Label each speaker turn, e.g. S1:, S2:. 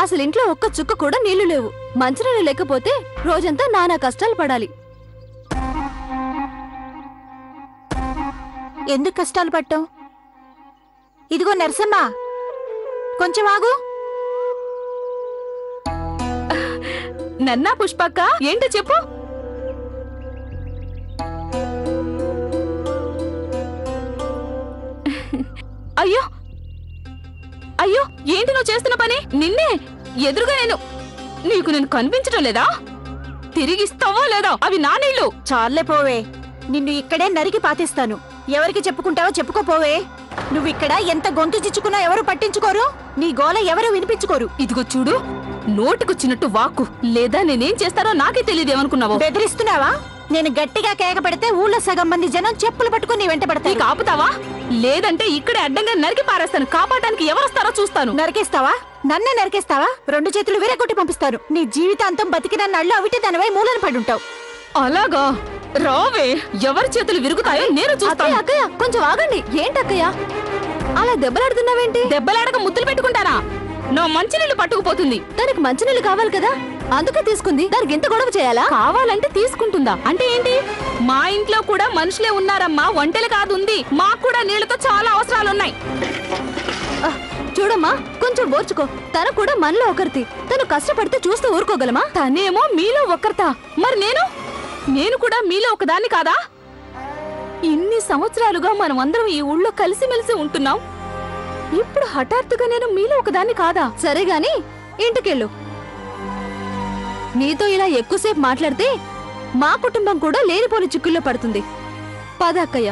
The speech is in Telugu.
S1: అసలు ఇంట్లో ఒక్క చుక్క కూడా నీళ్లు లేవు. మంచినీళ్ళు లేకపోతే రోజంతా నానా కష్టాలు పడాలి.
S2: ఎందుకు కష్టాలు పట్టావు? ఇదిగో నరసమ్మ, కొంచెం ఆగు.
S1: నన్నా పుష్పక్క, ఏంటో చెప్పు. అయ్యో అయ్యో, ఏంటి నువ్వు చేస్తున్న పని? నిన్నే ఎదురుగా నీకు నేను కనిపించడం లేదా? తిరిగిస్తావో లేదా అవి నా నీళ్లు?
S2: చాలే పోవే, నిన్ను ఇక్కడే నరికి పాతిస్తాను. ఎవరికి చెప్పుకుంటావో చెప్పుకోపోవే. నువ్విక్కడ ఎంత గొంతు చిచ్చుకున్నా ఎవరు పట్టించుకోరు, నీ గోల ఎవరు వినిపించుకోరు.
S1: ఇదిగో చూడు, నోటికొచ్చినట్టు వాక్కు, లేదా నేనేం చేస్తారో నాకే తెలియదేమనుకున్నావు.
S2: బెదిరిస్తున్నావా? నేను గట్టిగా కేక పెడితే ఊళ్ళో సగం మంది జనం చెప్పులు పట్టుకుని వెంట పడతాయి.
S1: ఆపుతావా? లేదంటే ఇక్కడే అడ్డంగా నరికి పారేస్తాను. కాపాడడానికి ఎవరొస్తారో చూస్తాను.
S2: నరికేస్తావా? నన్నే నరికేస్తావా? 2 చేతులు విరగొట్టి పంపిస్తాను. నీ జీవితాంతం బతికిన నళ్ళు అవిటి దానివై మూలన పడుంటావు.
S1: అలాగా? రావే, ఎవరి చేతులు విరుగుతాయో నేను చూస్తాను. అక్కయ్య, కొంచెం ఆగండి. ఏంటక్కయ్య అలా దెబ్బలాడుతున్నావేంటి? దెబ్బలాడక ముద్దులు పెట్టుకుంటారా? నా మంచినీళ్ళు పట్టుకుపోతుంది. దానికి మంచినీళ్ళు కావాలి కదా, అందుకే తీసుకుంది. దానికి ఎంత గొడవ చేయాలా? కావాలంటే తీసుకుంటుందా అంటే ఏంటి? మా ఇంట్లో కూడా మనుషులే ఉన్నారమ్మా, వంటలు కాదు ఉంది. మాకు కూడా నీళ్లతో చాలా అవసరాలున్నాయి. చూడమ్మా, కొంచెం ఓర్చుకో. తను కూడా మనలో ఒకరితి. తను కష్టపడితే చూస్తూ ఊరుకోగలమా? తనేమో మీలో ఒకరితా, మరి నేను కూడా మీలో ఒకదాన్ని కాదా? ఇన్ని సంవత్సరాలుగా మనం అందరం ఈ ఊళ్ళో కలిసిమెలిసి ఉంటున్నాం. ఇప్పుడు హఠాత్తుగా నేను మీలో ఒకదాన్ని కాదా? సరే గాని ఇంటికెళ్ళు. నీతో ఇలా ఎక్కువసేపు మాట్లాడితే మా కుటుంబం కూడా లేనిపోని చిక్కుల్లో పడుతుంది. పద అక్కయ్య.